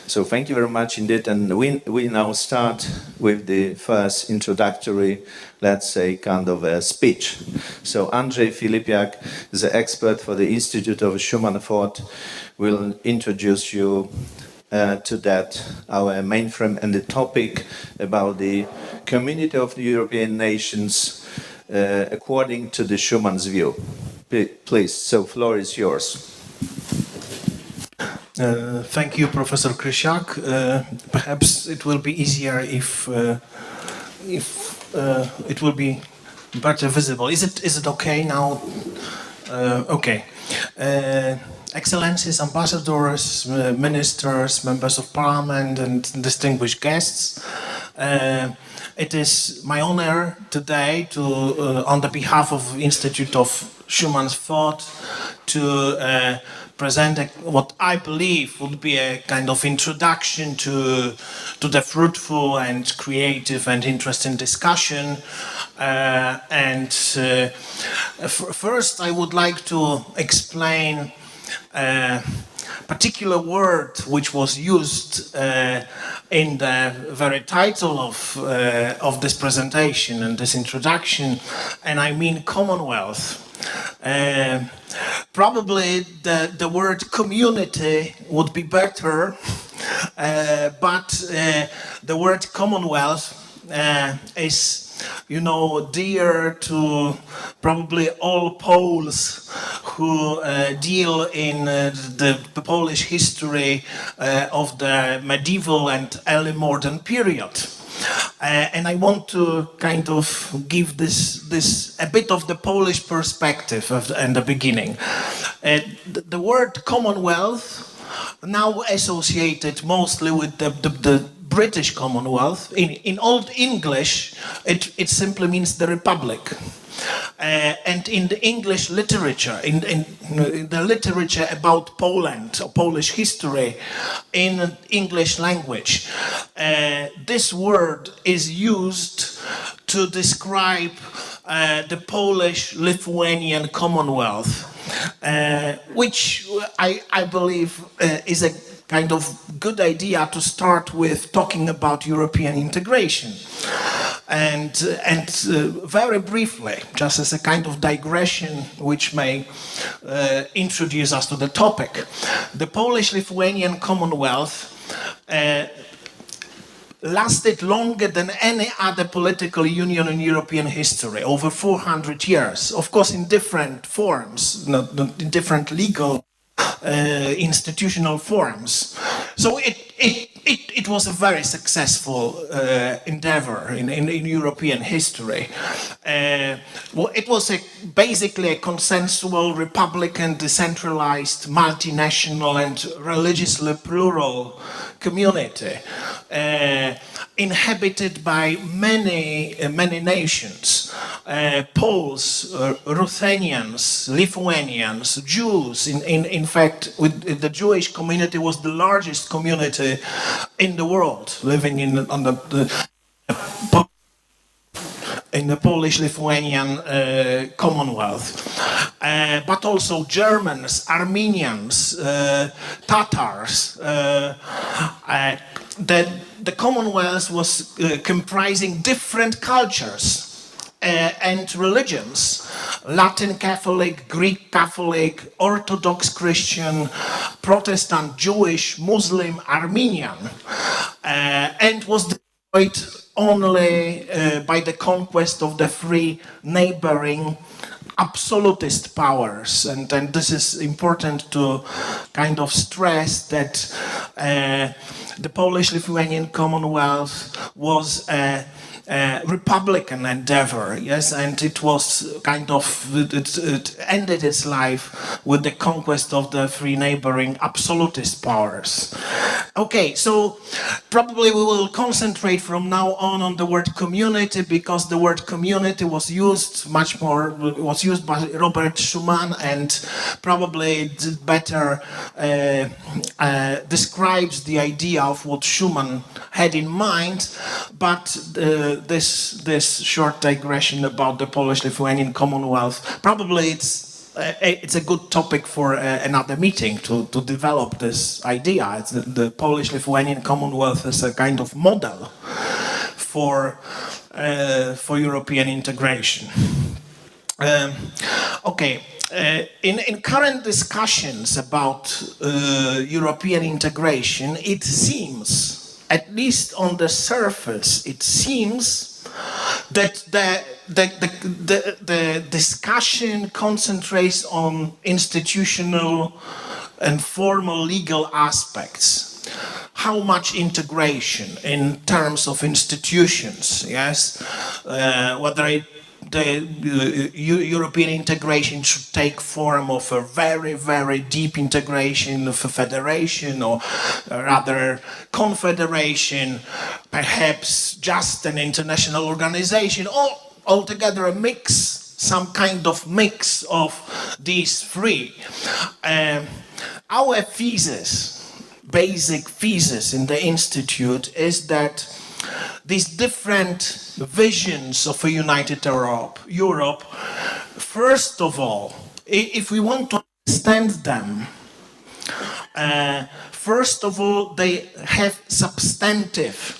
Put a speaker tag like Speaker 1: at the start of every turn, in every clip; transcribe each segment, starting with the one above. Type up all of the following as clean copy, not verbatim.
Speaker 1: So thank you very much indeed. And we now start with the first introductory, let's say, kind of a speech. So Andrzej Filipiak, the expert for the Institute of Schumann Thought, will introduce you to that, our mainframe and the topic about the community of the European nations according to the Schumann's view. Please, so floor is yours.
Speaker 2: Thank you, Professor Krysiak. Perhaps it will be easier if it will be better visible. Is it okay now? Okay. Excellencies, ambassadors, ministers, members of parliament, and distinguished guests. It is my honor today to, on the behalf of Institute of Schumann's Thought, to present what I believe would be a kind of introduction to the fruitful and creative and interesting discussion. First, I would like to explain a particular word which was used in the very title of this presentation and this introduction, and I mean Commonwealth. Probably the word community would be better, but the word Commonwealth is, you know, dear to probably all Poles who deal in the Polish history of the medieval and early modern period. And I want to kind of give this a bit of the Polish perspective in the beginning. The word Commonwealth, now associated mostly with the British Commonwealth, in Old English, it simply means the Republic. And in the English literature, in the literature about Poland, or Polish history, in English language, this word is used to describe the Polish-Lithuanian Commonwealth, which I believe is a kind of good idea to start with talking about European integration. And very briefly, just as a kind of digression which may introduce us to the topic, the Polish-Lithuanian Commonwealth lasted longer than any other political union in European history, over 400 years, of course in different forms, in different legal institutional forms. So it was a very successful endeavor in European history. Well, it was basically a consensual, republican, decentralized, multinational and religiously plural community inhabited by many nations. Poles, Ruthenians, Lithuanians, Jews. In fact, the Jewish community was the largest community in the world, living in the Polish-Lithuanian Commonwealth. But also Germans, Armenians, Tatars. The Commonwealth was comprising different cultures and religions: Latin Catholic, Greek Catholic, Orthodox Christian, Protestant, Jewish, Muslim, Armenian, and was destroyed only by the conquest of the three neighboring absolutist powers. And this is important to kind of stress that the Polish-Lithuanian Commonwealth was a republican endeavor, yes, and it was kind of, it ended its life with the conquest of the three neighboring absolutist powers. Okay, so probably we will concentrate from now on the word community, because the word community was used by Robert Schumann, and probably it better describes the idea of what Schumann had in mind. But this short digression about the Polish-Lithuanian Commonwealth, probably it's it's a good topic for another meeting to develop this idea. It's the Polish-Lithuanian Commonwealth as a kind of model for European integration. Okay, in current discussions about European integration, it seems, at least on the surface, it seems that the discussion concentrates on institutional and formal legal aspects. How much integration in terms of institutions, yes? Whether the European integration should take form of a very, very deep integration of a federation, or rather confederation, perhaps just an international organization, or altogether a mix, some kind of mix of these three. Our thesis, basic thesis in the Institute, is that these different visions of a united Europe, first of all, if we want to understand them, first of all, they have substantive,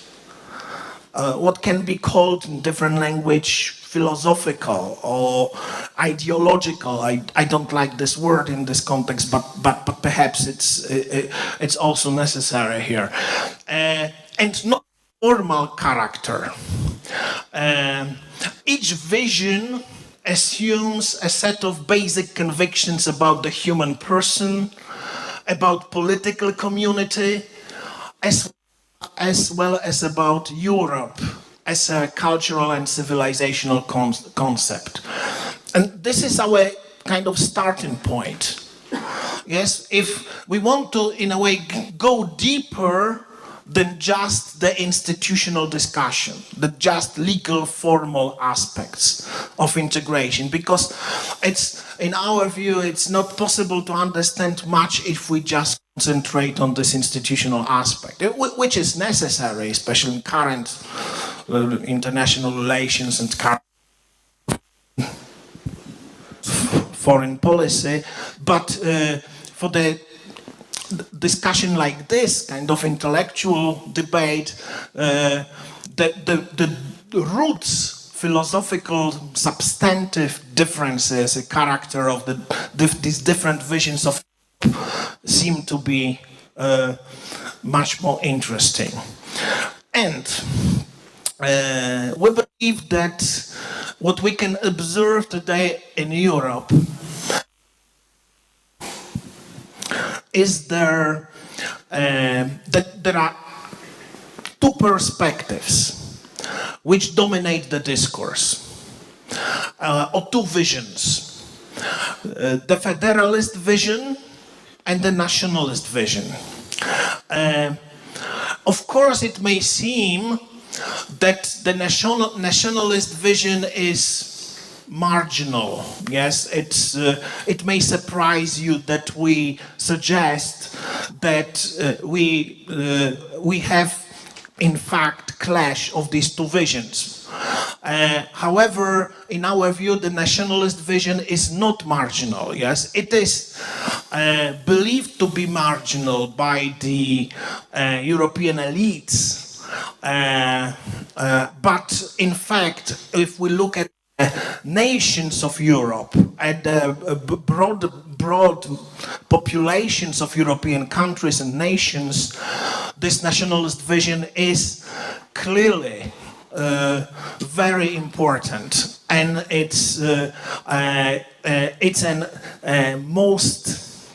Speaker 2: what can be called in different language, philosophical or ideological. I don't like this word in this context, but perhaps it's also necessary here, and not formal character. Each vision assumes a set of basic convictions about the human person, about political community, as well as about Europe as a cultural and civilizational concept. And this is our kind of starting point. Yes, if we want to, in a way, go deeper than just the institutional discussion, the just legal formal aspects of integration, because it's, in our view, it's not possible to understand much if we just concentrate on this institutional aspect, which is necessary, especially in current international relations and current foreign policy. But for the discussion like this, kind of intellectual debate, the roots, philosophical, substantive differences, the character of these different visions of seem to be much more interesting. And we believe that what we can observe today in Europe is that there are two perspectives which dominate the discourse, or two visions, the federalist vision and the nationalist vision. Of course, it may seem that the nationalist vision is marginal. Yes, it may surprise you that we suggest that we have, in fact, clash of these two visions. However, in our view, the nationalist vision is not marginal. Yes, it is believed to be marginal by the European elites. But in fact, if we look at nations of Europe, at the broad populations of European countries and nations, this nationalist vision is clearly very important, and it's an most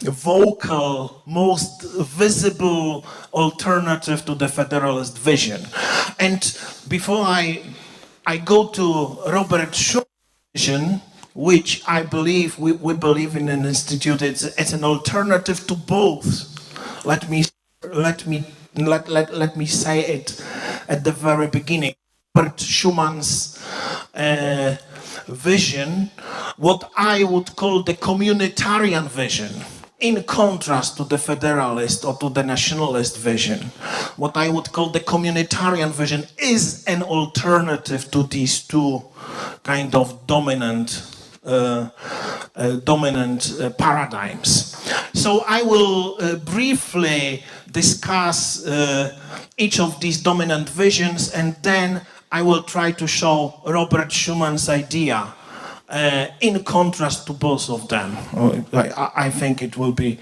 Speaker 2: vocal, most visible alternative to the federalist vision. And before I go to Robert Schumann's vision, which I believe we believe in an institute, it's an alternative to both. Let me say it at the very beginning. Robert Schumann's vision, what I would call the communitarian vision, in contrast to the federalist or to the nationalist vision. What I would call the communitarian vision is an alternative to these two kind of dominant dominant paradigms. So I will briefly discuss each of these dominant visions, and then I will try to show Robert Schumann's idea in contrast to both of them. I think it will be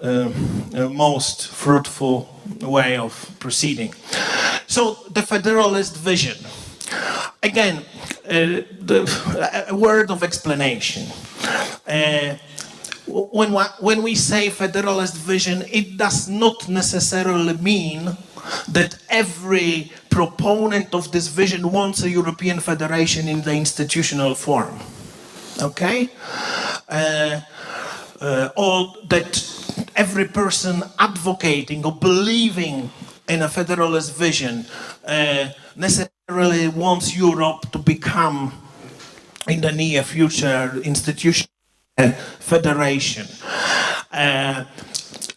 Speaker 2: a most fruitful way of proceeding. So the Federalist vision. Again, a word of explanation. When we say Federalist vision, it does not necessarily mean that every proponent of this vision wants a European federation in the institutional form. Okay? Or that every person advocating or believing in a federalist vision necessarily wants Europe to become, in the near future, institutional federation.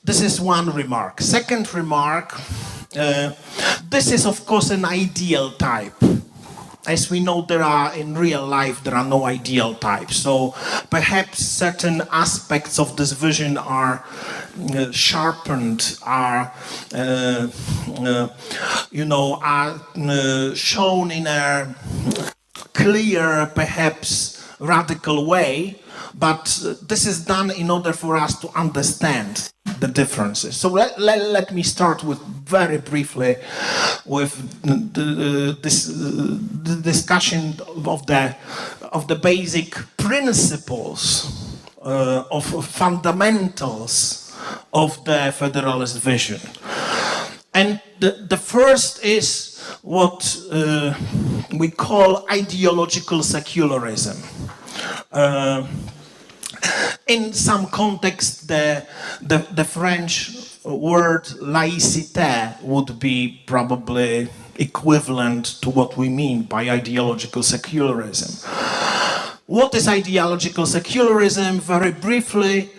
Speaker 2: This is one remark. Second remark, this is of course an ideal type. As we know, in real life, there are no ideal types. So perhaps certain aspects of this vision are sharpened, are shown in a clear, perhaps radical way. But this is done in order for us to understand the differences. So let me start with very briefly with this discussion of the basic principles of fundamentals of the Federalist vision. And the first is what we call ideological secularism. In some context, the French word laïcité would be probably equivalent to what we mean by ideological secularism. What is ideological secularism? Very briefly,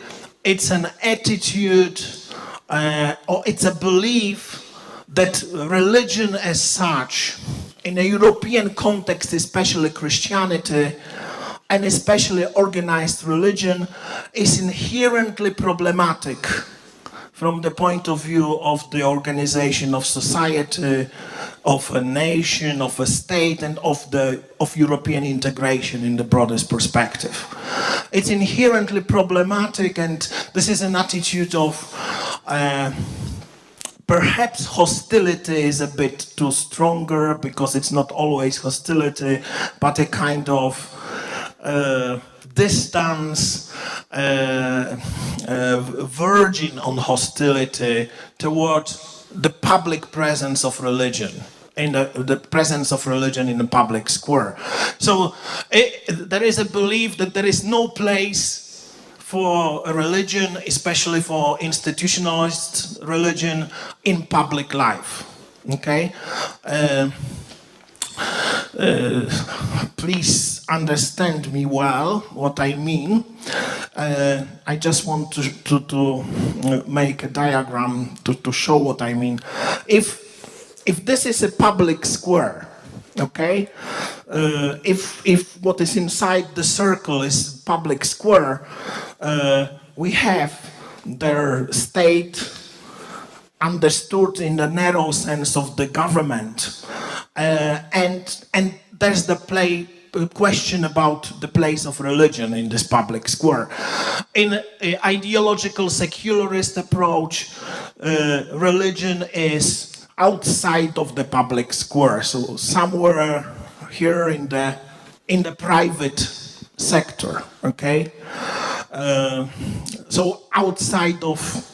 Speaker 2: it's an attitude or it's a belief that religion as such, in a European context, especially Christianity, and especially organized religion, is inherently problematic from the point of view of the organization of society, of a nation, of a state, and of European integration in the broadest perspective. It's inherently problematic, and this is an attitude of perhaps hostility is a bit too stronger, because it's not always hostility, but a kind of distance, verging on hostility toward the public presence of religion, in the presence of religion in the public square. So there is a belief that there is no place for a religion, especially for institutionalized religion, in public life. Okay? Please understand me well what I mean. I just want to make a diagram to show what I mean. If this is a public square, okay, if what is inside the circle is public square, we have their state understood in the narrow sense of the government. And there's the question about the place of religion in this public square. In an ideological secularist approach, religion is outside of the public square, so somewhere here in the private sector. Okay, so outside of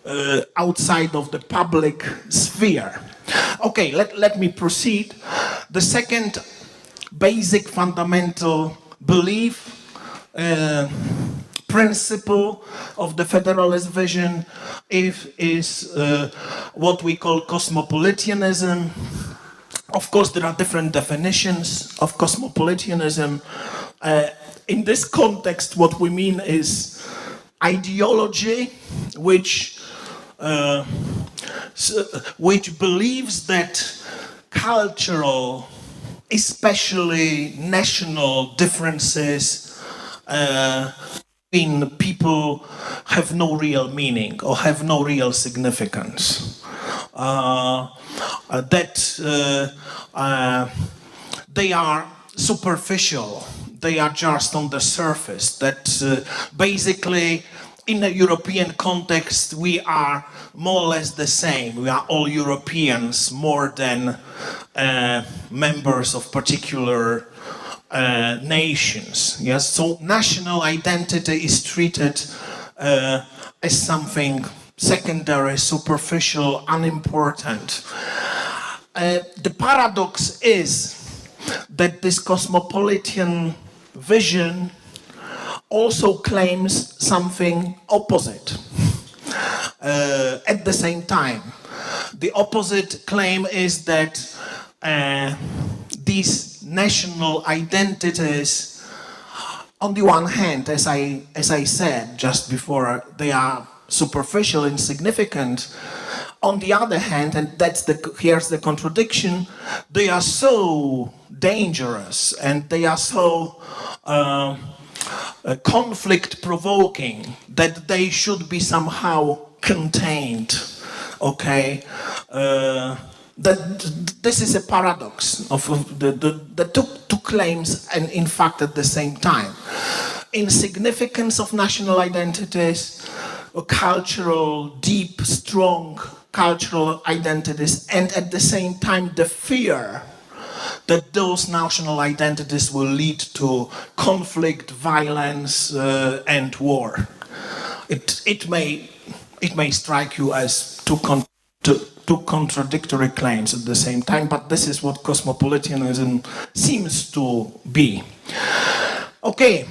Speaker 2: the public sphere. Okay, let me proceed. The second basic fundamental belief, principle of the Federalist vision is what we call cosmopolitanism. Of course, there are different definitions of cosmopolitanism. In this context, what we mean is ideology which believes that cultural, especially national differences, in people have no real meaning or have no real significance. That they are superficial, they are just on the surface, that basically in a European context we are more or less the same. We are all Europeans more than members of particular nations. Yes, so national identity is treated as something secondary, superficial, unimportant. The paradox is that this cosmopolitan vision also claims something opposite at the same time. The opposite claim is that these national identities, on the one hand, as I said just before, they are superficial, insignificant. On the other hand, and here's the contradiction, they are so dangerous and they are so conflict-provoking that they should be somehow contained. Okay, this is a paradox of the two claims, and in fact at the same time, insignificance of national identities, cultural, deep, strong cultural identities, and at the same time the fear that those national identities will lead to conflict, violence, and war. It may strike you as two contradictory claims at the same time, but this is what cosmopolitanism seems to be. Okay,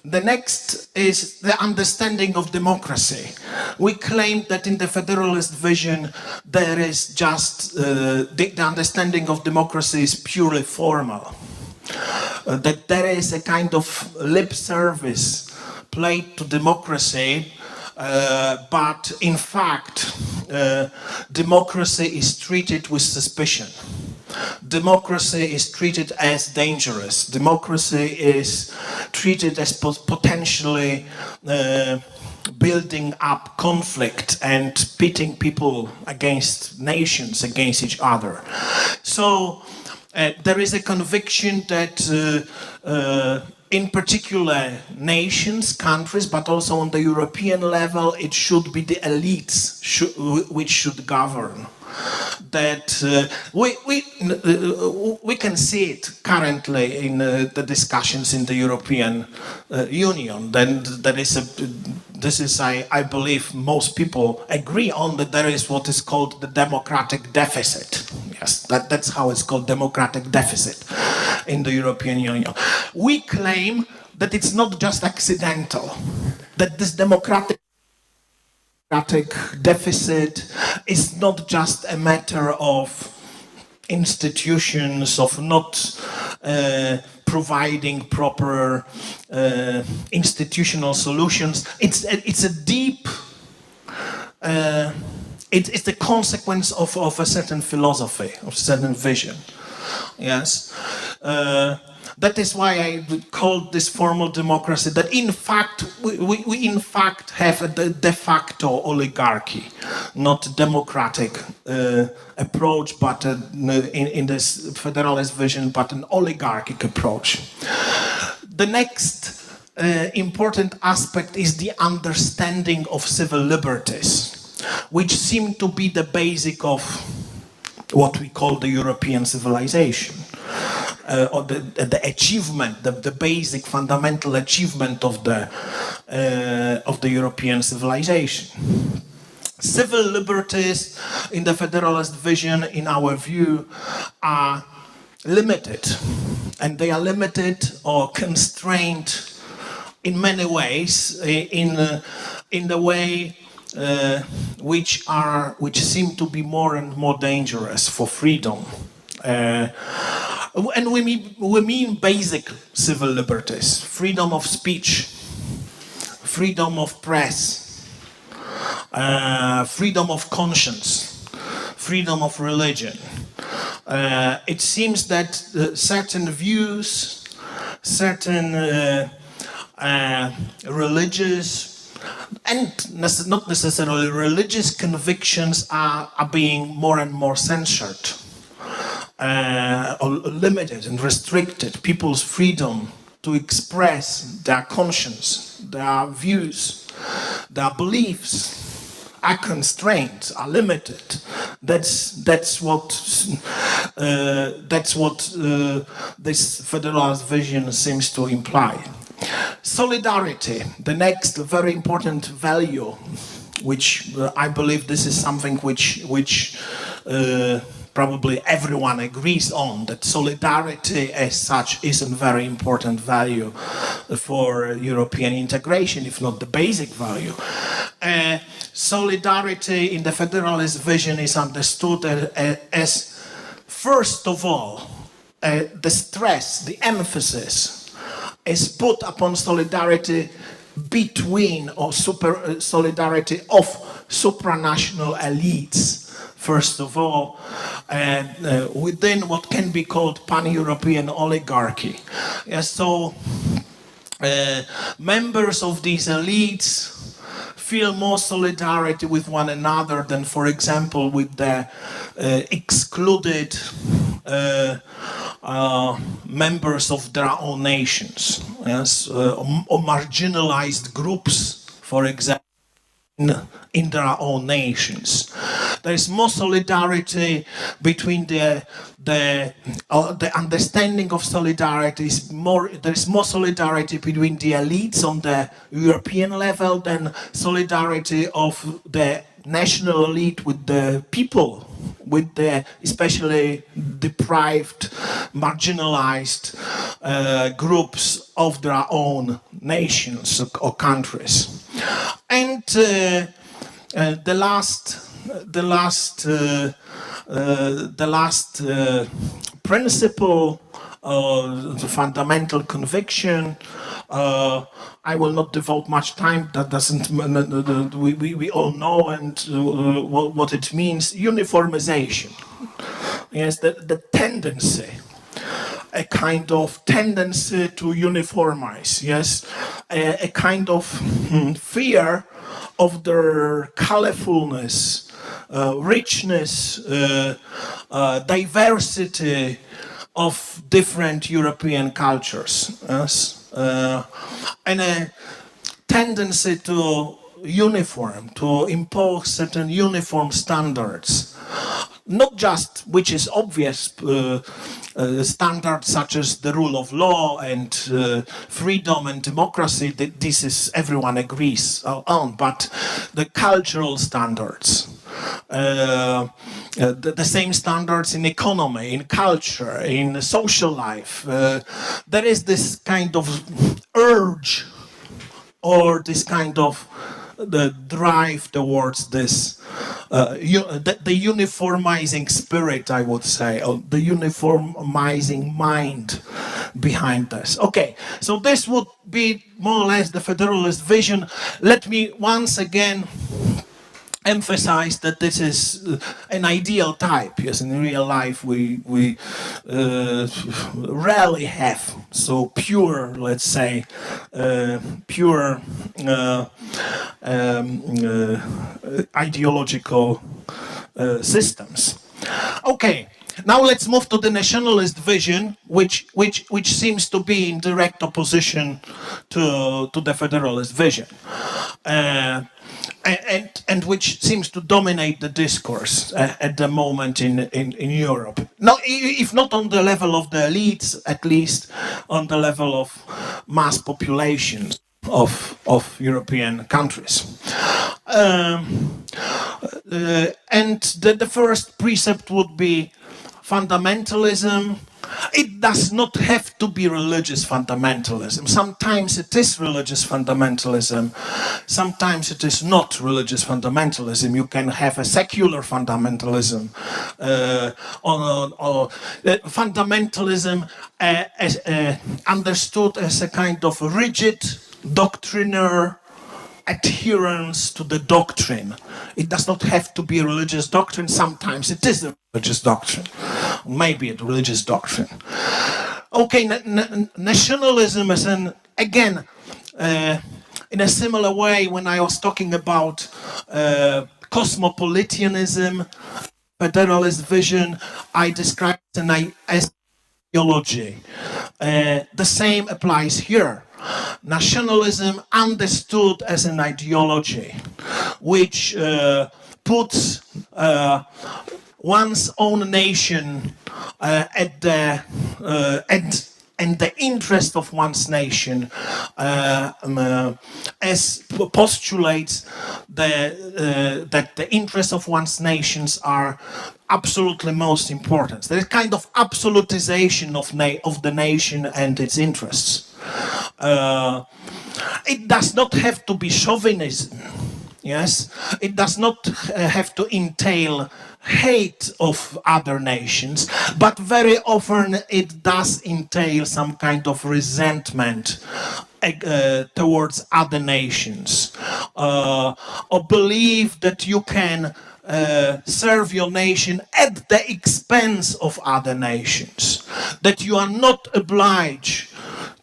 Speaker 2: the next is the understanding of democracy. We claim that in the federalist vision there is just the understanding of democracy is purely formal. That there is a kind of lip service played to democracy, but in fact democracy is treated with suspicion. Democracy is treated as dangerous. Democracy is treated as potentially building up conflict and pitting people against nations, against each other. So there is a conviction that in particular nations, countries, but also on the European level, it should be the elites which should govern. That we can see it currently in the discussions in the European Union. Then this is I believe most people agree on, that there is what is called the democratic deficit. Yes, that's how it's called, democratic deficit in the European Union. We claim that it's not just accidental, that this democratic deficit is not just a matter of institutions, of not providing proper institutional solutions. It's a deep, it's the consequence of a certain philosophy, of a certain vision. Yes. That is why I called this formal democracy, that in fact, we in fact have a de facto oligarchy, not democratic approach, but in this federalist vision, but an oligarchic approach. The next important aspect is the understanding of civil liberties, which seem to be the basic of what we call the European civilization. Or the achievement, the basic fundamental achievement of the European civilization. Civil liberties in the federalist vision, in our view, are limited, and they are limited or constrained in many ways, in the way which seem to be more and more dangerous for freedom. And we mean basic civil liberties: freedom of speech, freedom of press, freedom of conscience, freedom of religion. It seems that certain views, certain religious, and not necessarily religious convictions are being more and more censored, or limited and restricted. People's freedom to express their conscience, their views, their beliefs are constrained, are limited. That's what this federalist vision seems to imply. Solidarity, the next very important value, which I believe this is something which probably everyone agrees on, that solidarity as such is a very important value for European integration, if not the basic value. Solidarity in the federalist vision is understood as, first of all, the stress, the emphasis is put upon solidarity between, or solidarity of supranational elites, first of all, within what can be called pan-European oligarchy. So members of these elites feel more solidarity with one another than, for example, with the excluded members of their own nations, yes, or marginalized groups, for example, in their own nations. There is more solidarity between the understanding of solidarity is more. There is more solidarity between the elites on the European level than solidarity of the national elite with the people, with the especially deprived, marginalized groups of their own nations or countries. And the last principle, the fundamental conviction, I will not devote much time. That doesn't. We all know and what it means. Uniformization. Yes, the tendency. A kind of tendency to uniformize, yes, a kind of fear of their colorfulness, richness, diversity of different European cultures, yes, and a tendency to uniform, to impose certain uniform standards. Not just, which is obvious, standards such as the rule of law and freedom and democracy, this is everyone agrees on, but the cultural standards, the same standards in economy, in culture, in social life. There is this kind of urge or this kind of the drive towards this, the uniformizing spirit, I would say, or the uniformizing mind behind this. Okay, so this would be more or less the federalist vision. Let me once again emphasize that this is an ideal type. Yes, in real life we rarely have so pure, let's say, pure ideological systems. Okay. Now let's move to the nationalist vision, which seems to be in direct opposition to the federalist vision. And which seems to dominate the discourse at the moment in Europe. Now, if not on the level of the elites, at least on the level of mass populations of European countries. And the first precept would be fundamentalism. It does not have to be religious fundamentalism. Sometimes it is religious fundamentalism. Sometimes it is not religious fundamentalism. You can have a secular fundamentalism. Or fundamentalism understood as a kind of rigid doctriner adherence to the doctrine. It does not have to be a religious doctrine. Sometimes it is a religious doctrine. Maybe a religious doctrine. Okay, nationalism is again, in a similar way, when I was talking about cosmopolitanism, federalist vision, I described it as ideology. The same applies here. Nationalism understood as an ideology, which puts one's own nation at the and the interest of one's nation as postulates that the interests of one's nations are absolutely most important. There is kind of absolutization of the nation and its interests. It does not have to be chauvinism. Yes, it does not have to entail hate of other nations, but very often it does entail some kind of resentment towards other nations, or belief that you can serve your nation at the expense of other nations, that you are not obliged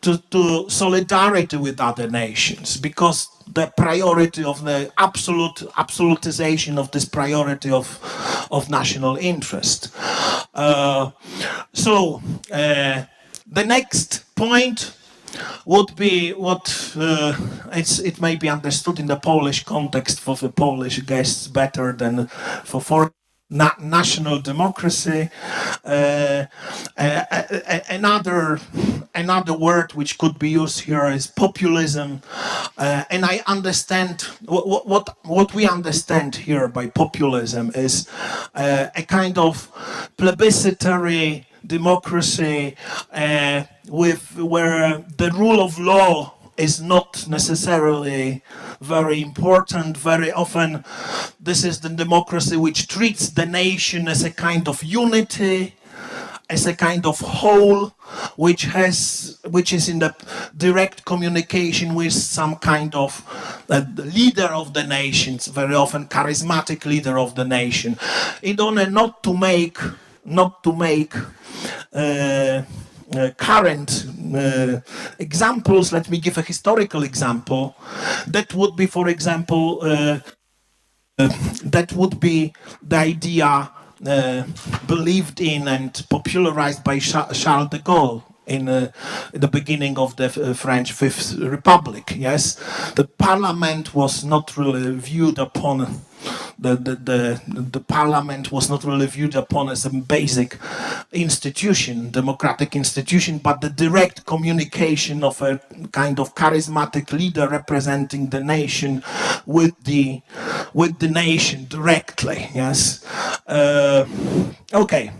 Speaker 2: to solidarity with other nations because the priority of the absolutization of this priority of national interest. The next point would be what it may be understood in the Polish context for the Polish guests better than for foreign. National democracy. Another word which could be used here is populism, and I understand what we understand here by populism is a kind of plebiscitary democracy where the rule of law is not necessarily very important. Very often this is the democracy which treats the nation as a kind of unity, as a kind of whole, which is in the direct communication with some kind of leader of the nations, very often charismatic leader of the nation, in order not to make current examples. Let me give a historical example. That would be, for example, that would be the idea believed in and popularized by Charles de Gaulle in the beginning of the French Fifth Republic. Yes, the parliament was not really viewed upon. The parliament was not really viewed upon as a basic institution, democratic institution, but the direct communication of a kind of charismatic leader representing the nation with the nation directly. Yes. Okay.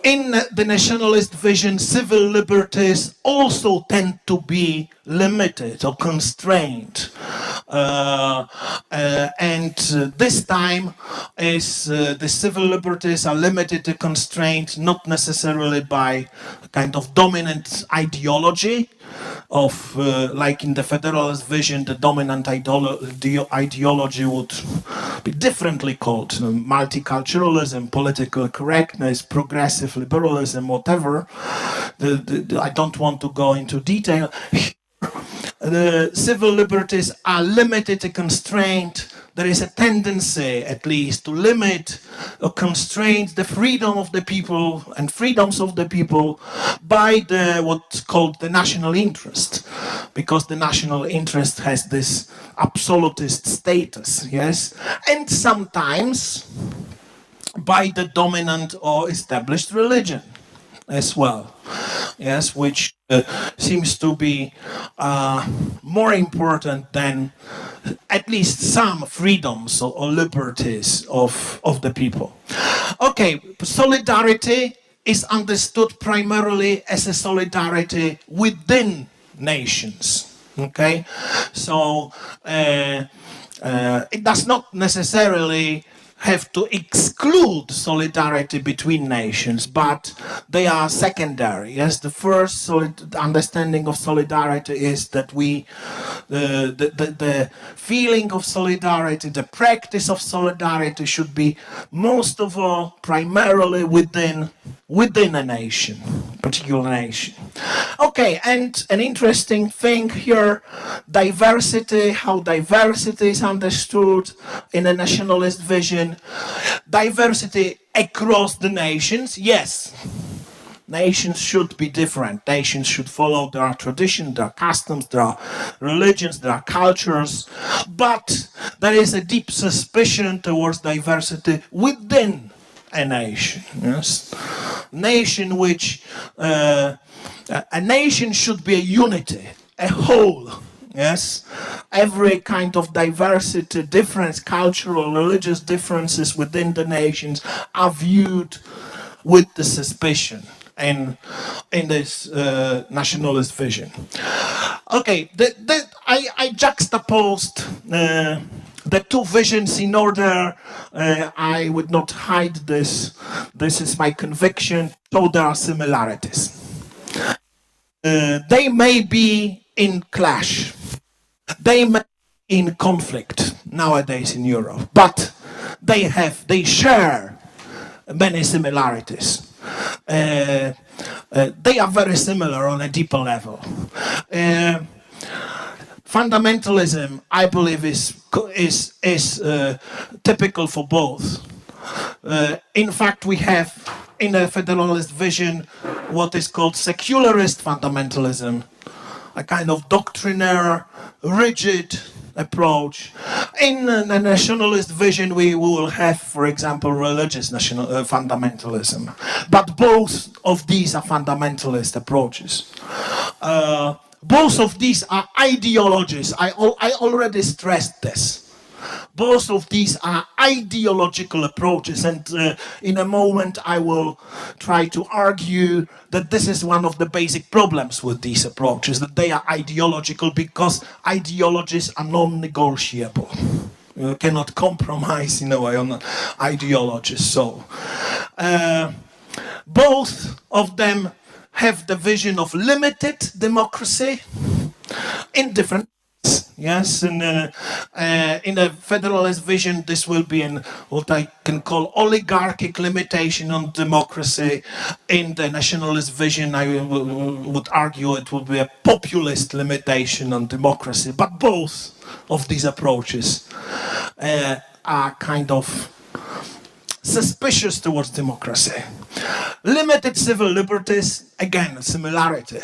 Speaker 2: In the nationalist vision, civil liberties also tend to be limited or constrained. And this time is the civil liberties are limited to constrained not necessarily by a kind of dominant ideology of like in the federalist vision, the dominant ideology would be differently called multiculturalism, political correctness, progressive liberalism, whatever. I don't want to go into detail. The civil liberties are limited to constraint. There is a tendency, at least, to limit or constrain the freedom of the people and freedoms of the people by what's called the national interest, because the national interest has this absolutist status, yes, and sometimes by the dominant or established religion as well, yes, which seems to be more important than at least some freedoms or liberties of the people. Okay, solidarity is understood primarily as a solidarity within nations. Okay, so it does not necessarily have to exclude solidarity between nations, but they are secondary. Yes, the first understanding of solidarity is that the feeling of solidarity, the practice of solidarity should be most of all primarily within within a nation, particular nation. Okay, and an interesting thing here, diversity, how diversity is understood in a nationalist vision. Diversity across the nations, yes. Nations should be different. Nations should follow their traditions, their customs, their religions, their cultures. But there is a deep suspicion towards diversity within a nation. Yes, nation which a nation should be a unity, a whole. Yes, every kind of diversity, difference, cultural, religious differences within the nations are viewed with the suspicion in this nationalist vision. Okay, I juxtaposed the two visions in order. I would not hide this. This is my conviction. So there are similarities. They may be in clash. They may be in conflict nowadays in Europe, but they share many similarities. They are very similar on a deeper level. Fundamentalism, I believe, is typical for both. In fact, we have in a federalist vision what is called secularist fundamentalism, a kind of doctrinaire, rigid approach. In a nationalist vision, we will have, for example, religious fundamentalism. But both of these are fundamentalist approaches. Both of these are ideologies. I already stressed this. Both of these are ideological approaches, and in a moment I will try to argue that this is one of the basic problems with these approaches, that they are ideological because ideologies are non-negotiable. You cannot compromise in a way on ideologies. So, both of them have the vision of limited democracy in different. Yes, and in a federalist vision, this will be what I can call oligarchic limitation on democracy. In the nationalist vision, I would argue it would be a populist limitation on democracy. But both of these approaches are kind of suspicious towards democracy. Limited civil liberties, again, a similarity.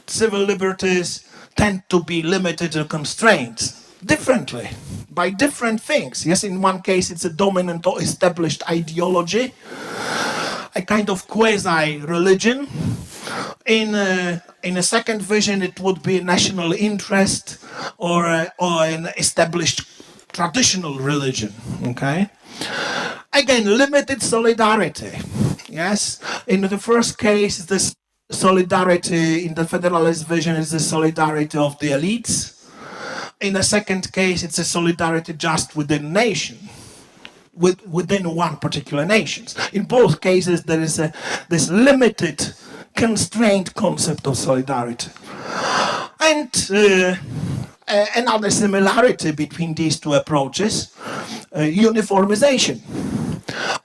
Speaker 2: Civil liberties tend to be limited or constrained differently by different things. Yes, in one case it's a dominant or established ideology, a kind of quasi-religion. In a second vision, it would be a national interest or an established traditional religion. Okay. Again, limited solidarity. Yes, in the first case, this solidarity in the federalist vision is the solidarity of the elites. In the second case, it's a solidarity just within a nation, within one particular nation. In both cases, there is this limited, constrained concept of solidarity. And another similarity between these two approaches, uniformization.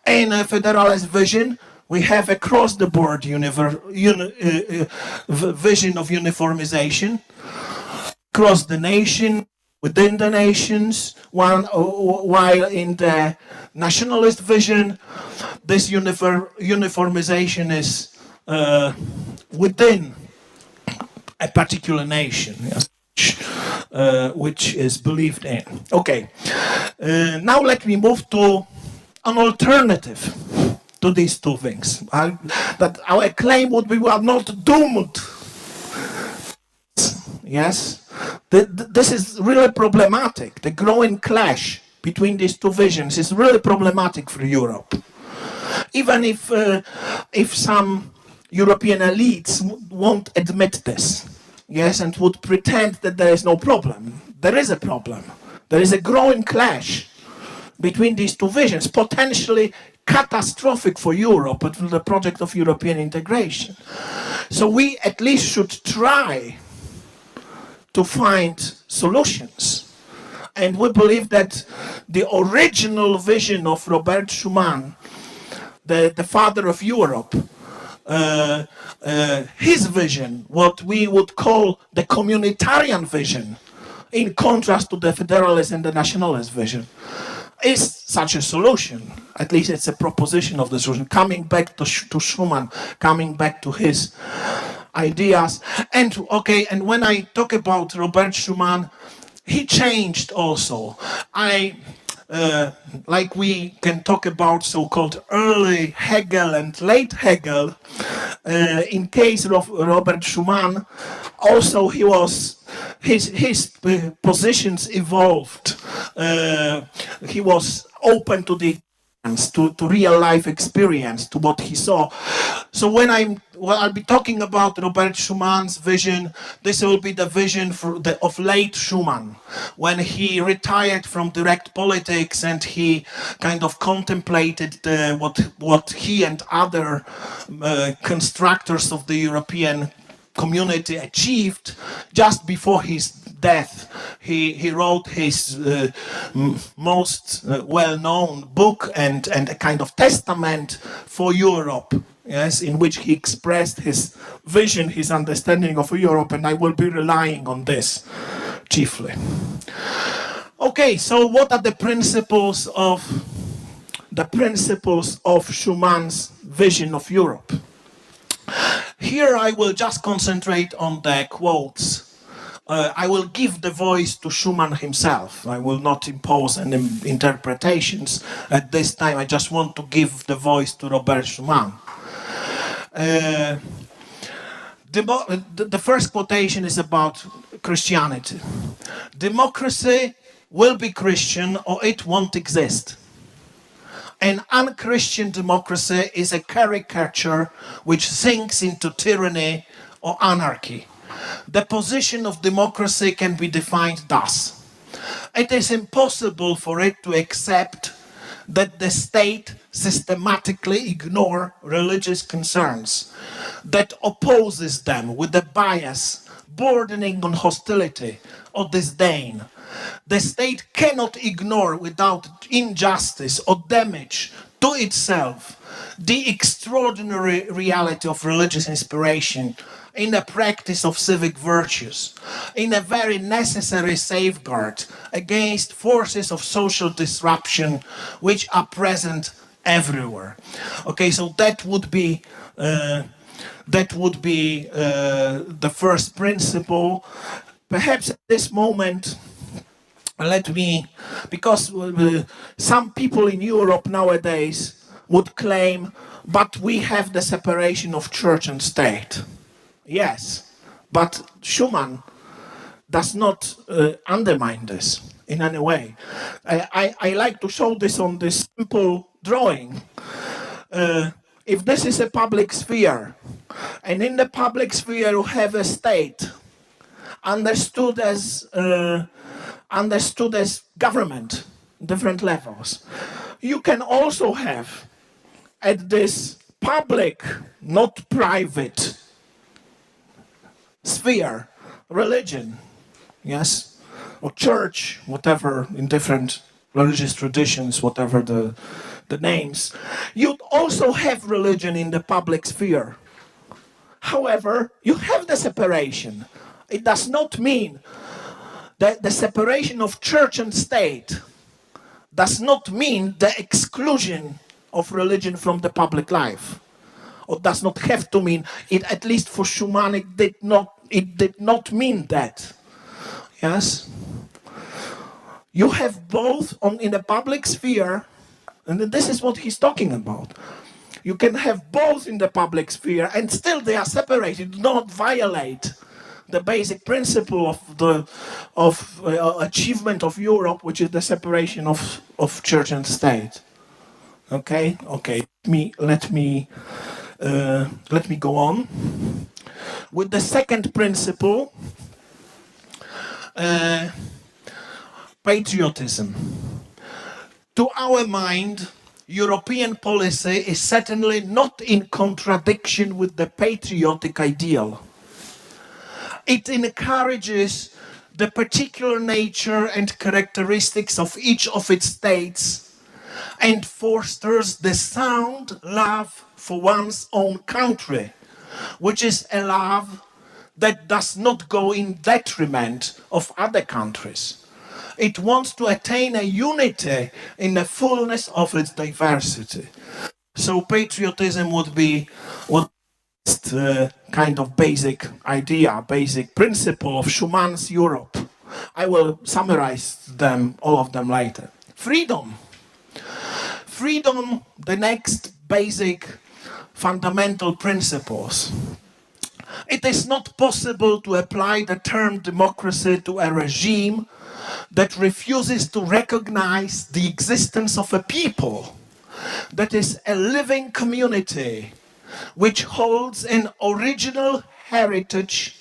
Speaker 2: In a federalist vision, we have across the board vision of uniformization across the nation, within the nations, while in the nationalist vision, this uniformization is within a particular nation, which is believed in. Okay, now let me move to an alternative to these two things. That our claim would be we are not doomed. Yes, this is really problematic. The growing clash between these two visions is really problematic for Europe. Even if some European elites won't admit this, yes, and would pretend that there is no problem. There is a problem. There is a growing clash between these two visions, potentially catastrophic for Europe, but for the project of European integration. So we at least should try to find solutions. And we believe that the original vision of Robert Schuman, the father of Europe, his vision, what we would call the communitarian vision, in contrast to the federalist and the nationalist vision, is such a solution. At least it's a proposition of the solution. Coming back to Schuman, coming back to his ideas. And when I talk about Robert Schuman, he changed also. Like we can talk about so-called early Hegel and late Hegel. In case of Robert Schuman, also his positions evolved. He was open to the to real life experience, to what he saw. So when I'll be talking about Robert Schumann's vision, this will be the vision of late Schumann, when he retired from direct politics and he kind of contemplated what he and other constructors of the European community achieved. Just before his death, he wrote his most well-known book and a kind of testament for Europe, yes, in which he expressed his vision, his understanding of Europe, and I will be relying on this chiefly. Okay, so what are the principles of Schumann's vision of Europe? Here I will just concentrate on the quotes. I will give the voice to Schumann himself. I will not impose any interpretations at this time. I just want to give the voice to Robert Schumann. The first quotation is about Christianity. Democracy will be Christian or it won't exist. An unchristian democracy is a caricature which sinks into tyranny or anarchy. The position of democracy can be defined thus: it is impossible for it to accept that the state systematically ignores religious concerns, that opposes them with a bias bordering on hostility or disdain. The state cannot ignore without injustice or damage to itself the extraordinary reality of religious inspiration in the practice of civic virtues, in a very necessary safeguard against forces of social disruption which are present everywhere. Okay, so that would be the first principle. Perhaps at this moment, because some people in Europe nowadays would claim, but we have the separation of church and state. Yes, but Schumann does not undermine this in any way. I like to show this on this simple drawing. If this is a public sphere, and in the public sphere you have a state understood as government, different levels, you can also have at this public, not private sphere, religion, yes, or church, whatever, in different religious traditions, whatever the names. You'd also have religion in the public sphere. However, you have the separation. It does not mean that the separation of church and state does not mean the exclusion of religion from the public life, or does not have to mean it. At least for Schumann, it did not mean that. Yes, you have both in the public sphere, and this is what he's talking about. You can have both in the public sphere, and still they are separated. Do not violate the basic principle of achievement of Europe, which is the separation of church and state. Okay. Let me go on with the second principle, patriotism. To our mind, European policy is certainly not in contradiction with the patriotic ideal. It encourages the particular nature and characteristics of each of its states and fosters the sound love for one's own country, which is a love that does not go in detriment of other countries. It wants to attain a unity in the fullness of its diversity. So patriotism would be what kind of basic idea, basic principle of Schumann's Europe. I will summarize them, all of them later. Freedom. Freedom, the next basic fundamental principles. It is not possible to apply the term democracy to a regime that refuses to recognize the existence of a people that is a living community which holds an original heritage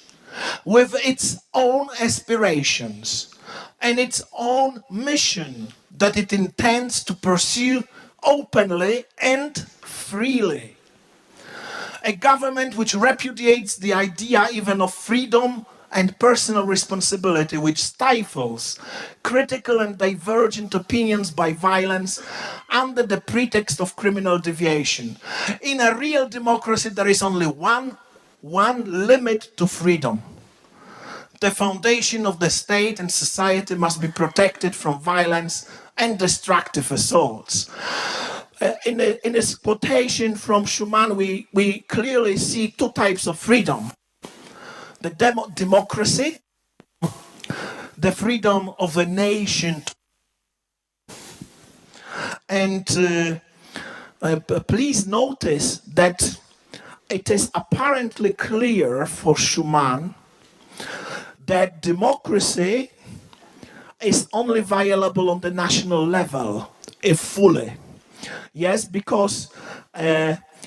Speaker 2: with its own aspirations and its own mission that it intends to pursue openly and freely. A government which repudiates the idea even of freedom and personal responsibility, which stifles critical and divergent opinions by violence under the pretext of criminal deviation. In a real democracy, there is only one limit to freedom. The foundation of the state and society must be protected from violence and destructive assaults. In this quotation from Schumann, we clearly see two types of freedom. The democracy, the freedom of a nation. And please notice that it is apparently clear for Schumann that democracy is only viable on the national level, if fully. Yes, because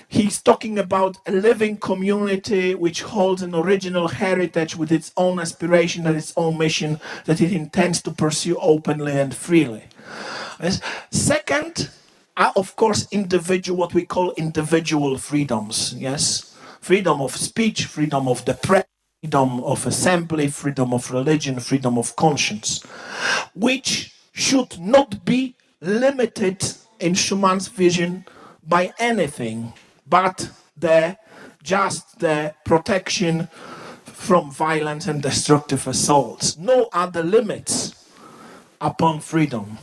Speaker 2: he's talking about a living community which holds an original heritage with its own aspiration and its own mission that it intends to pursue openly and freely. Second, of course, what we call individual freedoms. Yes, freedom of speech, freedom of the press, freedom of assembly, freedom of religion, freedom of conscience, which should not be limited in Schumann's vision by anything but just the protection from violence and destructive assaults. No other limits upon freedom.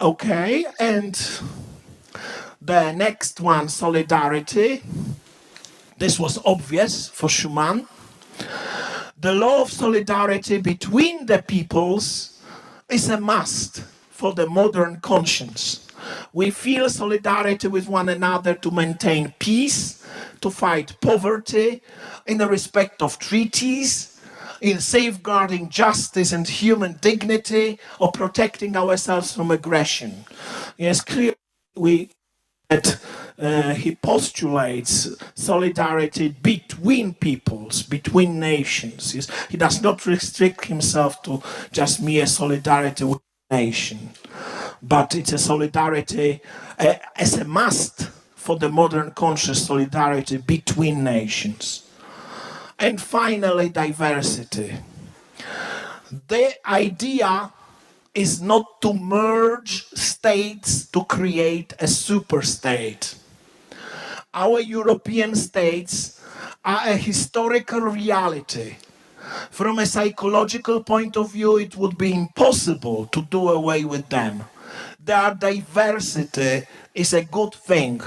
Speaker 2: Okay, and the next one, solidarity. This was obvious for Schumann. The law of solidarity between the peoples is a must for the modern conscience. We feel solidarity with one another to maintain peace, to fight poverty, in the respect of treaties, in safeguarding justice and human dignity, or protecting ourselves from aggression. Yes, clearly he postulates solidarity between peoples, between nations. Yes, he does not restrict himself to just mere solidarity with a nation, but it's a solidarity as a must for the modern conscious, solidarity between nations. And finally, diversity. The idea is not to merge states to create a superstate. Our European states are a historical reality. From a psychological point of view, it would be impossible to do away with them. Their diversity is a good thing,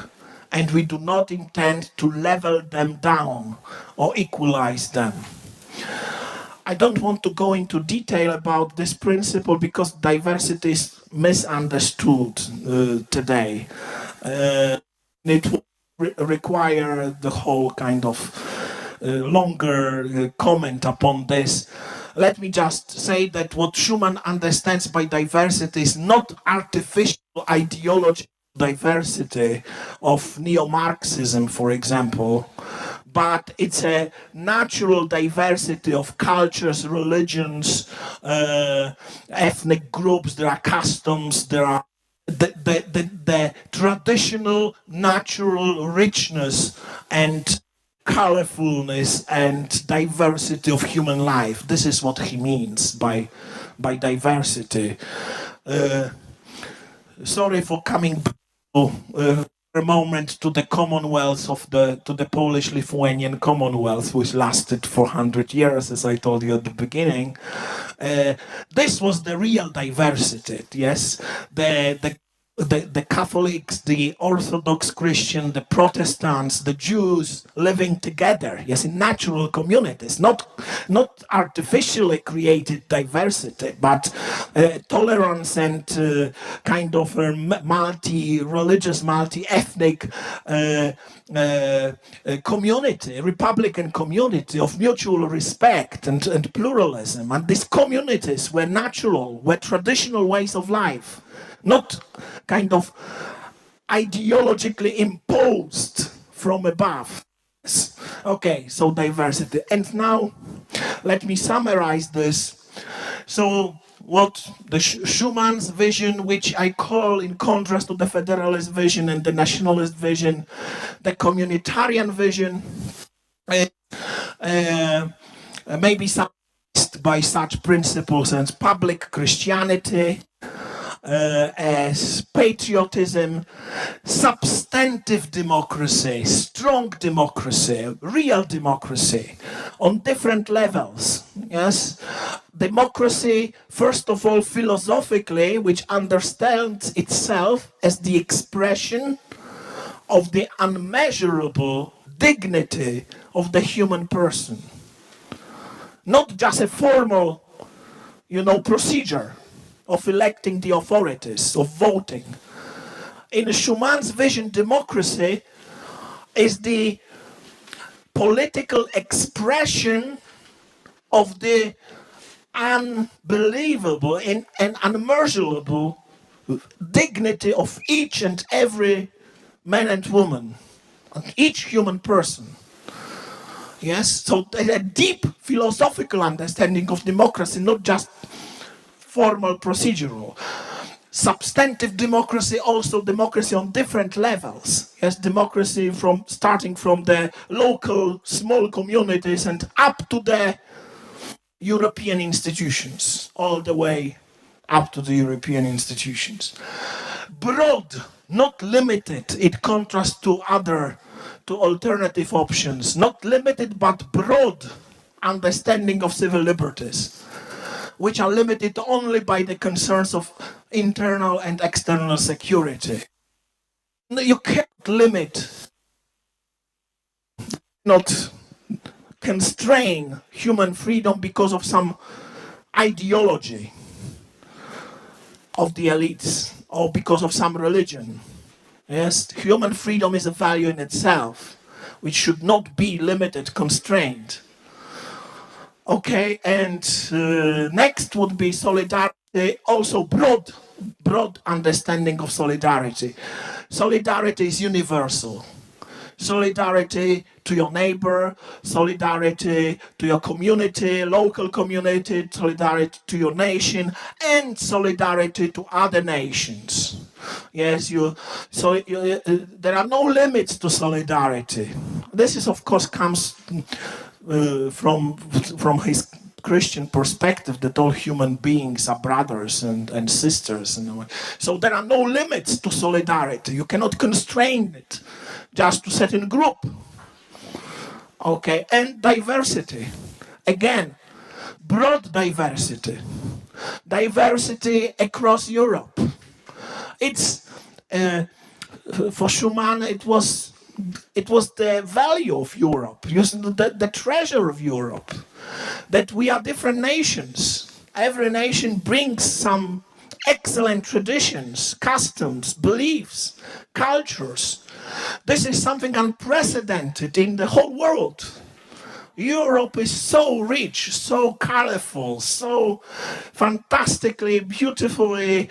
Speaker 2: and we do not intend to level them down or equalize them. I don't want to go into detail about this principle because diversity is misunderstood today. It will require the whole kind of longer comment upon this. Let me just say that what Schumann understands by diversity is not artificial ideological diversity of neo-Marxism, for example, but it's a natural diversity of cultures, religions, ethnic groups. There are customs, there are the traditional natural richness and colorfulness and diversity of human life. This is what he means by diversity. sorry for coming back to, for a moment to the Commonwealth to the Polish-Lithuanian Commonwealth, which lasted 400 years, as I told you at the beginning. This was the real diversity, yes? The Catholics, the Orthodox Christian, the Protestants, the Jews living together, yes, in natural communities, not artificially created diversity, but tolerance and kind of multi-religious, multi-ethnic community, Republican community of mutual respect and pluralism. And these communities were natural, were traditional ways of life, not kind of ideologically imposed from above. Okay, so diversity. And now let me summarize this. So what the Schumann's vision, which I call in contrast to the federalist vision and the nationalist vision, the communitarian vision, maybe summarized by such principles as public Christianity, as patriotism, substantive democracy, strong democracy, real democracy on different levels. Yes, democracy, first of all, philosophically, which understands itself as the expression of the unmeasurable dignity of the human person, not just a formal, procedure of electing the authorities, of voting. In Schumann's vision, democracy is the political expression of the unbelievable and unmeasurable dignity of each and every man and woman, each human person. Yes, so a deep philosophical understanding of democracy, not just formal procedural. Substantive democracy, also democracy on different levels. Yes, democracy starting from the local small communities and up to the European institutions, all the way up to the European institutions. Broad, not limited, in contrast to alternative options, not limited but broad understanding of civil liberties, which are limited only by the concerns of internal and external security. You can't limit, not constrain human freedom because of some ideology of the elites or because of some religion. Yes, human freedom is a value in itself, which should not be limited, constrained. Okay, and next would be solidarity, also broad understanding of solidarity. Solidarity is universal. Solidarity to your neighbor, solidarity to your community, local community, solidarity to your nation, and solidarity to other nations. Yes, there are no limits to solidarity. This is, of course, comes from his Christian perspective, that all human beings are brothers and sisters. So there are no limits to solidarity. You cannot constrain it just to certain group. Okay, and diversity. Again, broad diversity. Diversity across Europe. It's for Schumann, it was the value of Europe, the treasure of Europe, that we are different nations. Every nation brings some excellent traditions, customs, beliefs, cultures. This is something unprecedented in the whole world. Europe is so rich, so colorful, so fantastically, beautifully,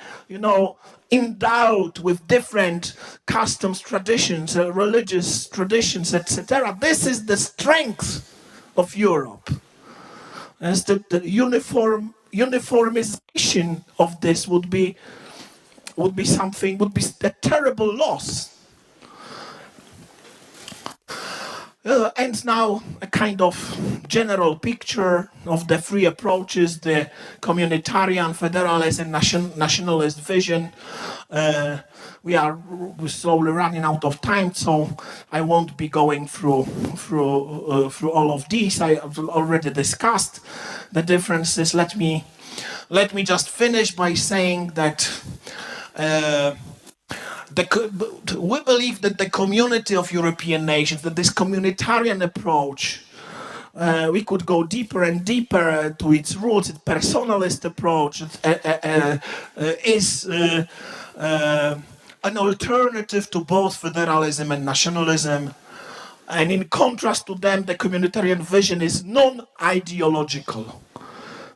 Speaker 2: endowed with different customs, traditions, religious traditions, etc. This is the strength of Europe. As the uniformization of this would be a terrible loss. And now a kind of general picture of the three approaches, the communitarian, federalist and nationalist vision. We are slowly running out of time, so I won't be going through all of these. I have already discussed the differences. Let me just finish by saying that we believe that the community of European nations, that this communitarian approach, we could go deeper and deeper to its roots. Its personalist approach is an alternative to both federalism and nationalism. And in contrast to them, the communitarian vision is non-ideological.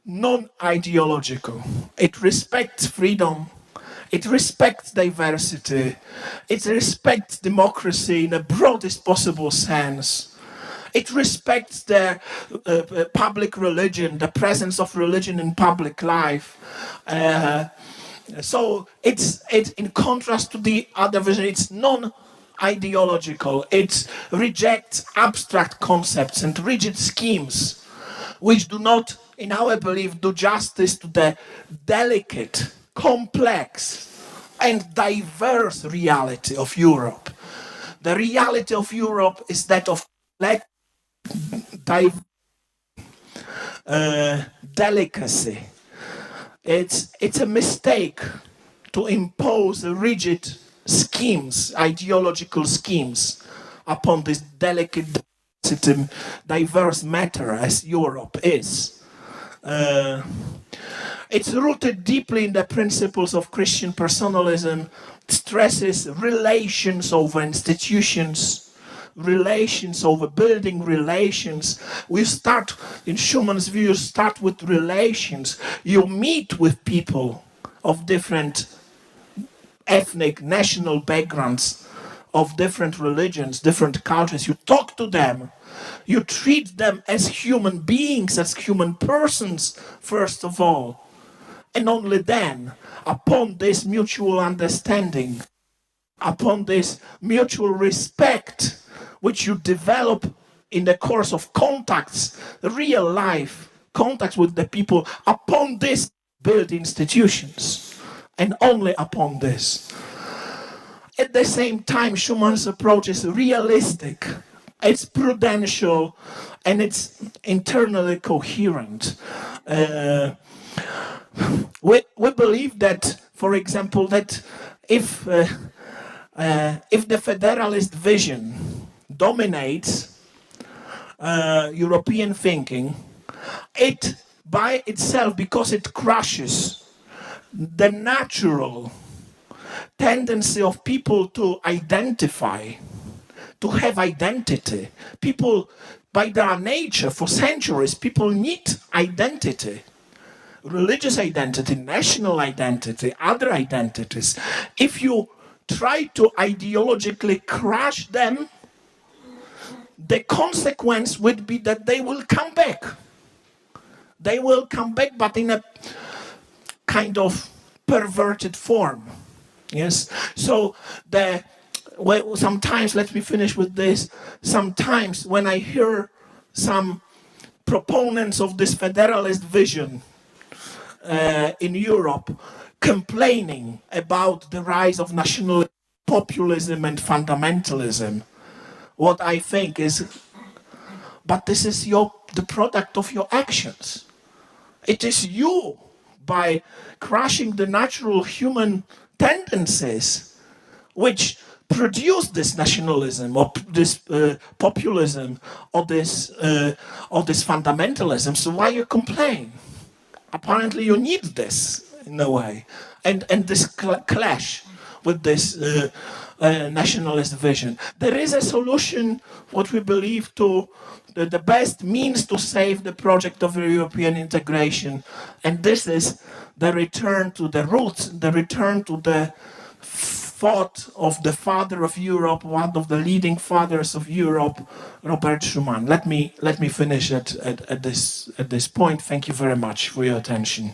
Speaker 2: Non-ideological. It respects freedom. It respects diversity. It respects democracy in the broadest possible sense. It respects the public religion, the presence of religion in public life. So it's in contrast to the other vision. It's non-ideological. It rejects abstract concepts and rigid schemes, which do not, in our belief, do justice to the delicate, complex and diverse reality of Europe. The reality of Europe is that of delicacy. It's a mistake to impose rigid schemes, ideological schemes, upon this delicate, diverse matter as Europe is. It's rooted deeply in the principles of Christian personalism. It stresses relations over institutions, relations over building relations. We start, in Schumann's view, start with relations. You meet with people of different ethnic, national backgrounds, of different religions, different cultures. You talk to them. You treat them as human beings, as human persons, first of all. And only then, upon this mutual understanding, upon this mutual respect, which you develop in the course of contacts, real life contacts with the people, upon this build institutions, and only upon this. At the same time, Schumann's approach is realistic, it's prudential, and it's internally coherent. We believe that, for example, that if the federalist vision dominates European thinking, it by itself, because it crushes the natural tendency of people to identify, to have identity. People, by their nature, for centuries, people need identity. Religious identity, national identity, other identities. If you try to ideologically crush them, the consequence would be that they will come back. They will come back, but in a kind of perverted form. Yes. So sometimes, let me finish with this. Sometimes when I hear some proponents of this federalist vision in Europe complaining about the rise of national populism and fundamentalism, what I think is, but this is the product of your actions. It is you, by crushing the natural human tendencies, which produce this nationalism or this populism or this fundamentalism. So why you complain? Apparently you need this in a way, and this clash with this nationalist vision. There is a solution, what we believe, to the best means to save the project of European integration, and this is the return to the roots, the return to the thought of the father of Europe, one of the leading fathers of Europe, Robert Schuman. Let me finish at this point. Thank you very much for your attention.